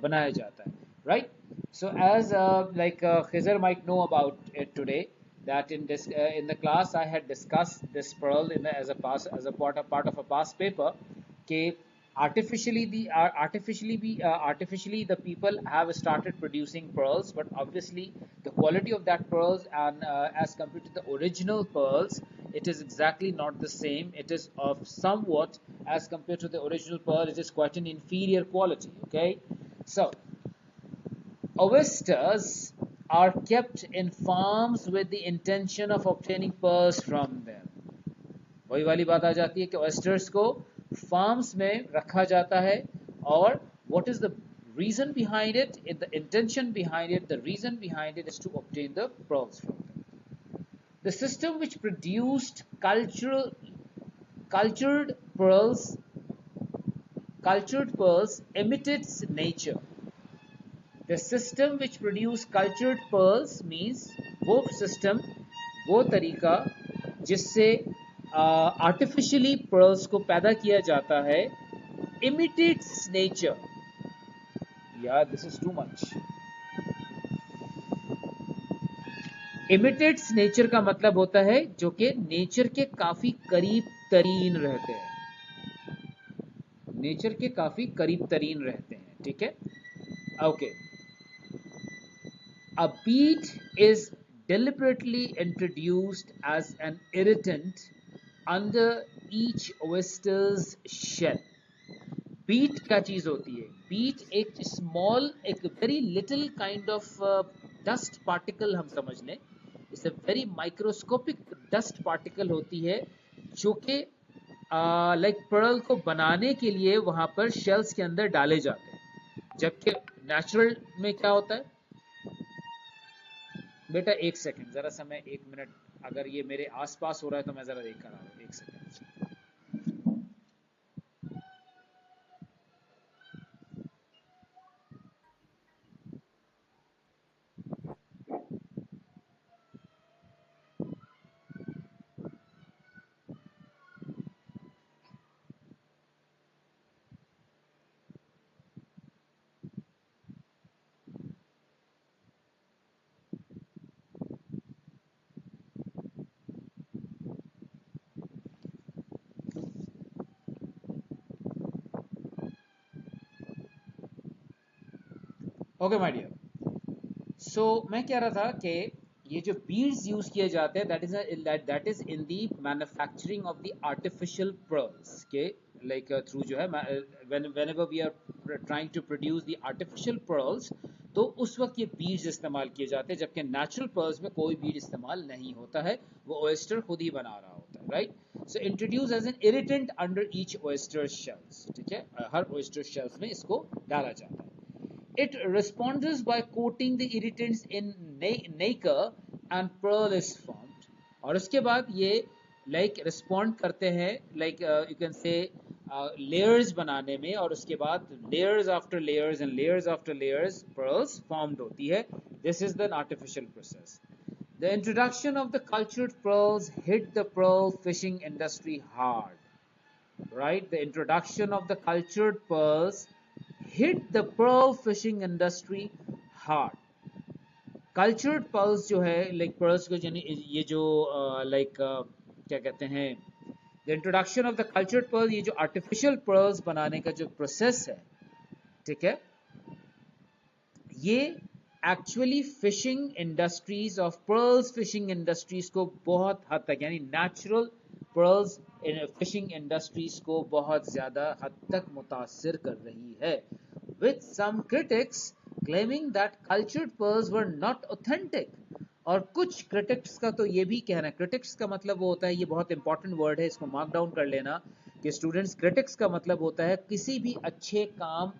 बनाया जाता है, right? So as Khizr might know about it today, that in the class I had discussed this pearl as a part of a past paper. कि artificially the people have started producing pearls, but obviously the quality of that pearls and as compared to the original pearls, it is exactly not the same. It is of somewhat, as compared to the original pearl, it is quite an inferior quality. Okay, so oysters are kept in farms with the intention of obtaining pearls from them. वही वाली बात आ जाती है कि oysters को farms में रखा जाता है, और what is the reason behind it, the intention behind it, the reason behind it is to obtain the pearls from them. The system which produced cultured pearls imitates nature. The system which produced cultured pearls means वो system, वो तरीका जिससे artificially pearls को पैदा किया जाता है, imitates nature. यार this is too much. Imitates nature का मतलब होता है जो कि नेचर के काफी करीब तरीन रहते हैं, नेचर के काफी करीब तरीन रहते हैं. ठीक है, okay. A bead is deliberately introduced as an irritant under each oyster's shell. Bead क्या चीज होती है? बीट एक स्मॉल, एक very little kind of dust particle हम समझ लें. It's a very microscopic dust particle होती है जो कि लाइक पर्ल को बनाने के लिए वहां पर शेल्स के अंदर डाले जाते हैं, जबकि नेचुरल में क्या होता है? बेटा एक सेकंड, जरा सा मैं 1 मिनट, अगर ये मेरे आसपास हो रहा है तो मैं जरा देख कर आ रहा हूँ. 1 सेकंड. ओके माय डियर, सो मैं कह रहा था कि ये जो बीड्स यूज किए जाते हैं, that is in the manufacturing of the artificial pearls के लाइक थ्रू जो है, whenever we are trying to produce the artificial pearls, तो उस वक्त ये बीड्स इस्तेमाल किए जाते हैं, जबकि नेचुरल पर्ल्स में कोई बीड इस्तेमाल नहीं होता है, वो ऑयस्टर खुद ही बना रहा होता है, right? So introduce as an irritant under each oyster shells. ठीक है, हर ऑयस्टर शेल्स में इसको डाला जाता है. It responds by coating the irritants in nacre and pearl is formed. और उसके बाद ये respond करते हैं you can say layers बनाने में, और उसके बाद layers after layers and layers after layers pearls formed होती है. This is the artificial process. The introduction of the cultured pearls hit the pearl fishing industry hard. Right? The introduction of the cultured pearls hit the pearl fishing industry hard. Cultured pearls जो है pearls को ये जो क्या कहते हैं, the introduction of the cultured pearl, ये जो artificial pearls बनाने का जो process है, ठीक है, ये actually fishing industries of pearls fishing industries को बहुत हद तक, यानी natural pearls फिशिंग इंडस्ट्रीज को बहुत ज्यादा हद तक मुतासिर कर रही है, with some critics claiming that cultured pearls were not authentic. और कुछ क्रिटिक्स का तो ये भी कहना है, क्रिटिक्स का मतलब वो होता है, ये बहुत इंपॉर्टेंट वर्ड है, इसको मार्क डाउन कर लेना कि स्टूडेंट्स, क्रिटिक्स का मतलब होता है किसी भी अच्छे काम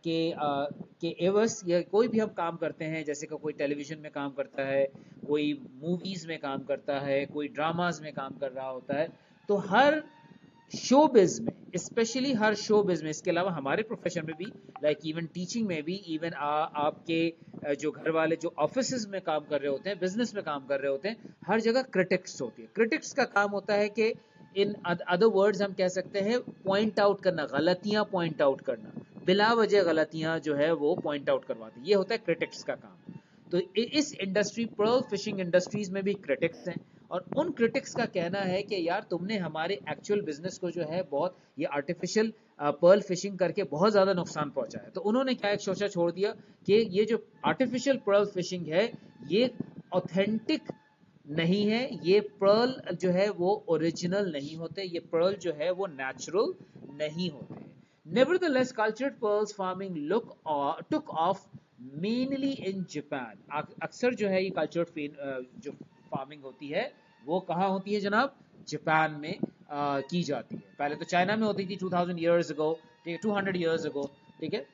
के एवज, या कोई भी हम काम करते हैं, जैसे कि कोई टेलीविजन में काम करता है, कोई मूवीज में काम करता है, कोई ड्रामाज में काम कर रहा होता है, तो हर शोबिज में, स्पेशली हर शोबिज में, इसके अलावा हमारे प्रोफेशन में भी, इवन टीचिंग में भी, इवन आपके जो घर वाले जो ऑफिसेज में काम कर रहे होते हैं, बिजनेस में काम कर रहे होते हैं, हर जगह क्रिटिक्स होती है. क्रिटिक्स का काम होता है कि इन अदर वर्ड्स हम कह सकते हैं पॉइंट आउट करना, गलतियां पॉइंट आउट करना, बिला वजह गलतियां जो है वो पॉइंट आउट करवाते हैं। ये होता है क्रिटिक्स का काम। तो इस इंडस्ट्री, पर्ल फिशिंग इंडस्ट्रीज में भी क्रिटिक्स हैं, और उन क्रिटिक्स का कहना है कि यार तुमने हमारे एक्चुअल बिजनेस को जो है बहुत ये आर्टिफिशियल पर्ल फिशिंग करके बहुत ज़्यादा नुकसान पहुंचाया है। तो उन्होंने क्या एक शोशा छोड़ दिया कि ये जो आर्टिफिशियल पर्ल फिशिंग है ये ऑथेंटिक नहीं है, ये पर्ल जो है वो ओरिजिनल नहीं होते, ये पर्ल जो है वो नेचुरल नहीं होते। Nevertheless, cultured pearls farming took off mainly in Japan. अक्सर जो है ये कल्चर्ड जो फार्मिंग होती है वो कहाँ होती है जनाब? जापान में की जाती है। पहले तो चाइना में होती थी 2000 years ago, ठीक है, 200 years ago, ठीक है।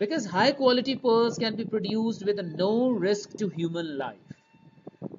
Because high quality pearls can be produced with no risk to human life.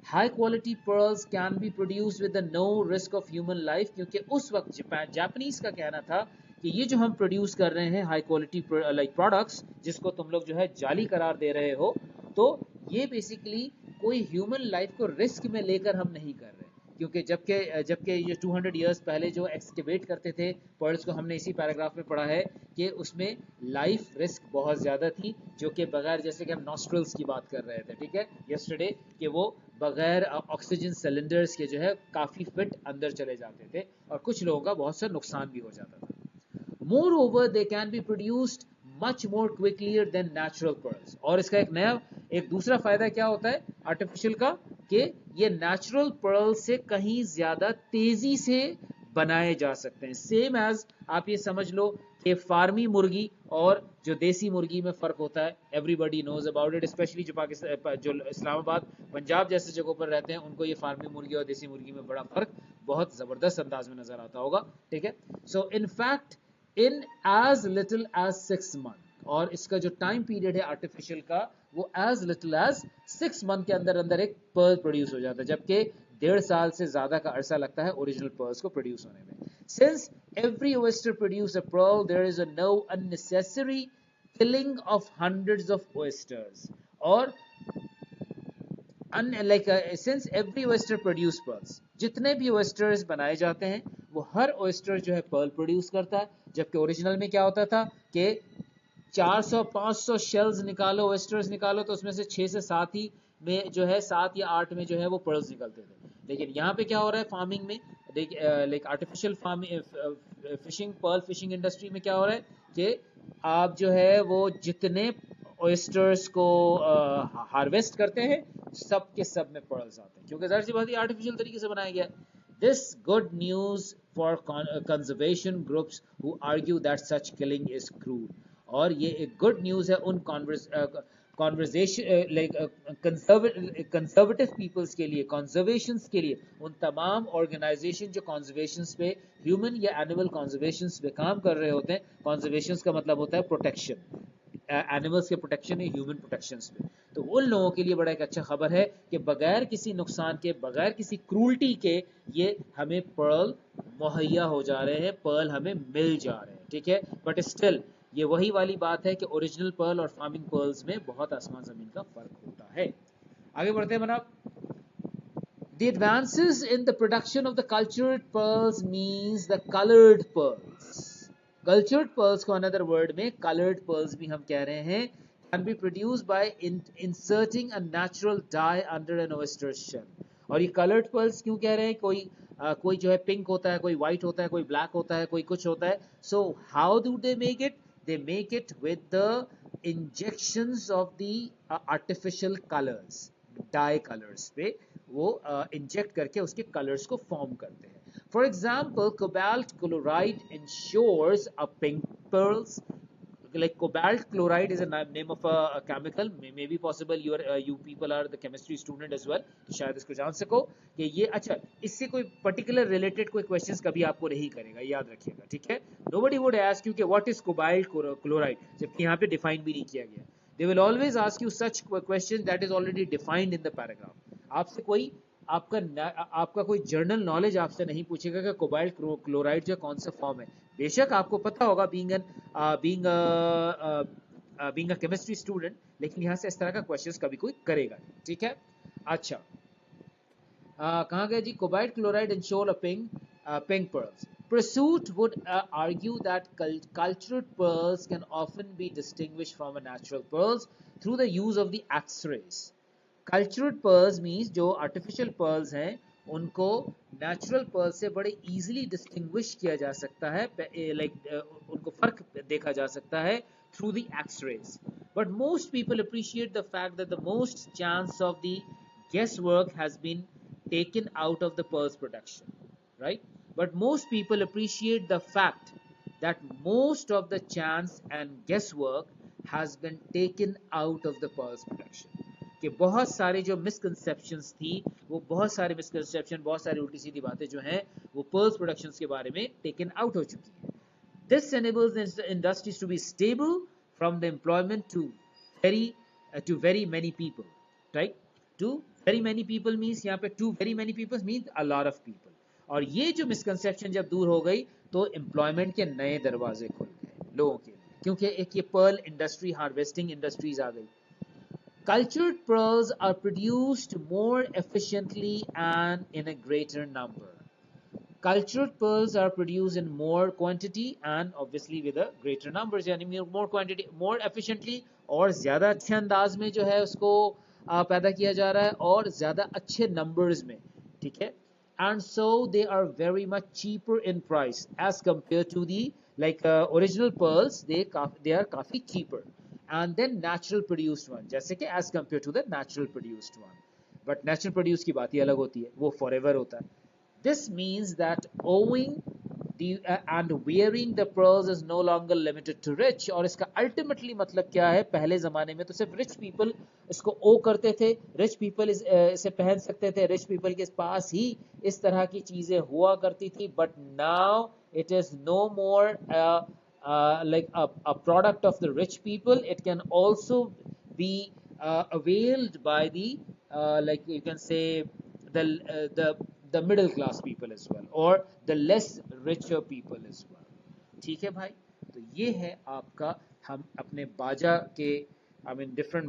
High quality pearls can be produced with no risk of human life, क्योंकि उस वक्त जापानीज का कहना था कि ये जो हम प्रोड्यूस कर रहे हैं हाई क्वालिटी लाइक प्रोडक्ट्स, जिसको तुम लोग जो है जाली करार दे रहे हो, तो ये बेसिकली कोई ह्यूमन लाइफ को रिस्क में लेकर हम नहीं कर रहे, क्योंकि जबकि ये 200 इयर्स पहले जो एक्सकेवेट करते थे पर्ल्स को, हमने इसी पैराग्राफ में पढ़ा है कि उसमें लाइफ रिस्क बहुत ज़्यादा थी, जो कि बगैर, जैसे कि हम नॉस्ट्रल्स की बात कर रहे थे, ठीक है, यस्टरडे, कि वो बगैर ऑक्सीजन सिलेंडर्स के जो है काफ़ी फिट अंदर चले जाते थे, और कुछ लोगों का बहुत सा नुकसान भी हो जाता था। Moreover, they can be produced much more quickly than natural pearls. और इसका एक दूसरा फायदा क्या होता है आर्टिफिशियल का, कि ये नेचुरल पर्ल से कहीं ज्यादा तेजी से बनाए जा सकते हैं। सेम एज आप ये समझ लो कि फार्मी मुर्गी और जो देसी मुर्गी में फर्क होता है, everybody knows about it, specially जो पाकिस्तान, जो इस्लामाबाद, पंजाब जैसे जगहों पर रहते हैं, उनको ये फार्मी मुर्गी और देसी मुर्गी में बड़ा फर्क बहुत जबरदस्त अंदाज में नजर आता होगा, ठीक है। So in fact in as little as 6 month, और इसका जो टाइम पीरियड है आर्टिफिशियल का वो एज लिटिल एज 6 मंथ के अंदर अंदर एक पर्ल प्रोड्यूस हो जाता है, जबकि 1.5 साल से ज्यादा का अरसा लगता है ओरिजिनल पर्ल्स को प्रोड्यूस होने में। Since every oyster produce a pearl, there is a no unnecessary killing of hundreds of oysters, और since every oyster produce pearls, जितने भी oysters बनाए जाते हैं वो हर oyster जो है pearl प्रोड्यूस करता है, जबकि ओरिजिनल में क्या होता था कि 400-500 शेल्स निकालो, oysters निकालो, तो उसमें से 6 से 7 ही में जो है 7 या 8 में जो है वो pearls निकलते थे। लेकिन यहाँ पे क्या हो रहा है फार्मिंग में, like artificial farming fishing, pearl fishing industry में क्या हो रहा है कि आप जो है वो जितने ओयस्टर्स को हार्वेस्ट करते हैं सब के सब में पर्ल्स आते हैं, क्योंकि ज़ाहिर सी बात है आर्टिफिशियल तरीके से बनाया गया। This good news for conservation groups who argue that such killing is cruel, और ये एक गुड न्यूज है उन कंजर्वेटिव पीपल्स के लिए, कंजर्वेशंस के लिए, उन तमाम ऑर्गेनाइजेशन जो कंजर्वेशंस पे, ह्यूमन या एनिमल कंजर्वेशंस पे काम कर रहे होते हैं। कंजर्वेशंस का मतलब होता है प्रोटेक्शन, एनिमल्स के प्रोटेक्शन या ह्यूमन प्रोटेक्शंस पे। तो उन लोगों के लिए बड़ा एक अच्छा खबर है कि बगैर किसी नुकसान के, बगैर किसी क्रूल्टी के ये हमें पर्ल मुहैया हो जा रहे हैं, पर्ल हमें मिल जा रहे हैं, ठीक है। बट स्टिल ये वही वाली बात है कि ओरिजिनल पर्ल और फार्मिंग पर्ल्स में बहुत आसमान जमीन का फर्क होता है। आगे बढ़ते हैं जनाब। The advances in the production of the cultured pearls means the colored pearls. Cultured pearls को another word में colored pearls भी हम कह रहे हैं, can be produced by inserting a natural dye under an oyster shell. और ये colored pearls क्यों कह रहे हैं? कोई जो है पिंक होता है, कोई व्हाइट होता है, कोई ब्लैक होता है, कोई कुछ होता है। So how do they make it? They make it with the injections of the artificial colors, dye colors पे वो इंजेक्ट करके उसके कलर्स को फॉर्म करते हैं। For example cobalt chloride ensures a pink pearls. Like cobalt chloride is a name of a chemical. Maybe possible you people are the chemistry student as well, तो शायद इसको जान सको कि ये, अच्छा, इससे कोई पर्टिकुलर रिलेटेड कोई क्वेश्चंस कभी आपको नहीं करेगा, याद रखिएगा, ठीक है। Nobody would ask you कि what is cobalt chloride, जबकि यहाँ पे डिफाइन भी नहीं किया गया। They will always ask you such questions that is already defined in the paragraph. आपसे कोई आपका कोई जर्नल नॉलेज आपसे नहीं पूछेगा कि कोबाल्ट क्लोराइड जो कौन सा फॉर्म है। बेशक आपको पता होगा बीइंग अ केमिस्ट्री स्टूडेंट, लेकिन यहाँ से इस तरह का क्वेश्चंस कभी कोई करेगा नहीं, ठीक है। अच्छा, कहाँ गए जी? Cobalt chloride ensure a pink pearls. Pursuit would argue that cultured pearls can often be distinguished from a natural pearls through the use of the X-rays. Cultured pearls means जो artificial pearls हैं उनको natural pearls से बड़े easily distinguish किया जा सकता है, उनको फर्क देखा जा सकता है through the X-rays. But most people appreciate the fact that the most chance of the guesswork has been taken out of the pearls production, right? But most people appreciate the fact that most of the chance and guesswork has been taken out of the pearls production. कि बहुत सारे जो misconceptions थी, वो बहुत सारे misconception, बहुत सारी उल्टी सीधी बातें जो हैं वो पर्ल्स प्रोडक्शंस के बारे में टेकन आउट हो चुकी हैं. This enables the industries to be stable from the employment to very many people, right? To very many people means यहाँ पे to very many people means a lot of people. और ये जो misconception जब दूर हो गई तो एम्प्लॉयमेंट के नए दरवाजे खुल गए लोगों के लिए, क्योंकि एक ये पर्ल इंडस्ट्री, हार्वेस्टिंग इंडस्ट्रीज आ गई. Cultured pearls are produced more efficiently and in a greater number. Cultured pearls are produced in more quantity and obviously with a greater numbers, यानी more quantity, more efficiently, और ज़्यादा अच्छे अंदाज में जो है उसको पैदा किया जा रहा है और ज़्यादा अच्छे numbers में, ठीक है. And so they are very much cheaper in price as compared to the original pearls. They are काफ़ी cheaper. And then natural produced one, जैसे कि as compared to the natural produced one. But natural produced की बात ही अलग होती है, वो forever होता है. This means that owing and wearing the pearls is no longer limited to rich. और इसका ultimately मतलब क्या है, पहले ज़माने में तो सिर्फ rich people इसको ओ करते थे, rich people इसे पहन सकते थे, rich people के पास ही इस तरह की चीज़ें हुआ करती थी. But now it is no more like a product of the rich people. It can also be availed by the like you can say the middle class people as well, or the less richer people as well. ठीक है भाई, तो ये है आपका, हम अपने बाजा के डिफरेंट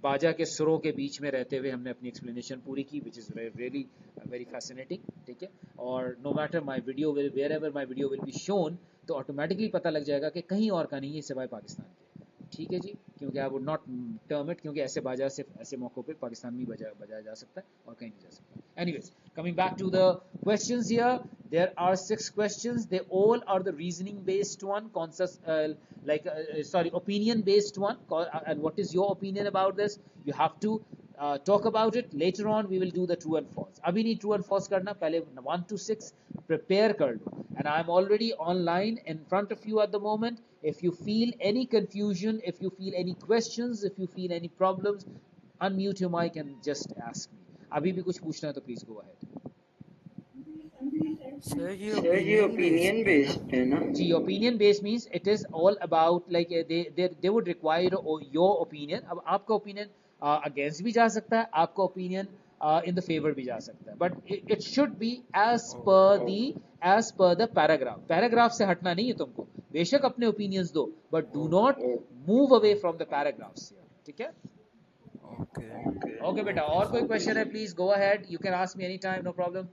बाजा के सुरों के बीच में रहते हुए हमने अपनी एक्सप्लेनेशन पूरी की, which is really very fascinating. ठीक है, और no matter my video will, wherever my video will be shown, तो ऑटोमेटिकली पता लग जाएगा कि कहीं और का नहीं है सिवाय पाकिस्तान के. ठीक है जी, क्योंकि I would not term it, क्योंकि ऐसे बाजा सिर्फ ऐसे मौक़ों पे पाकिस्तान में बजाया जा सकता है और कहीं नहीं जा सकता. Anyways, coming back to the questions here, there are 6 questions. They all are the reasoning based one, opinion based one. And what is your opinion about this? You have to talk about it. Later on we will do the true and false. अभी नहीं true and false करना, पहले 1 to 6 prepare कर लो. And I am already online in front of you at the moment. If you feel any confusion, if you feel any questions, if you feel any problems, unmute your mic and just ask me. अभी भी कुछ पूछना है तो please go ahead. Sir ये opinion based है ना? जी, opinion based means it is all about like they would require your opinion. अब आपका opinion against भी जा सकता है, आपका opinion in the favor भी जा सकता है, but it should be as per the paragraph. Paragraph से हटना नहीं है तुमको, बेशक अपने opinions दो, but do not move away from the paragraphs here. ठीक है? Okay बेटा, और कोई question है please go ahead. You can ask me anytime, no problem.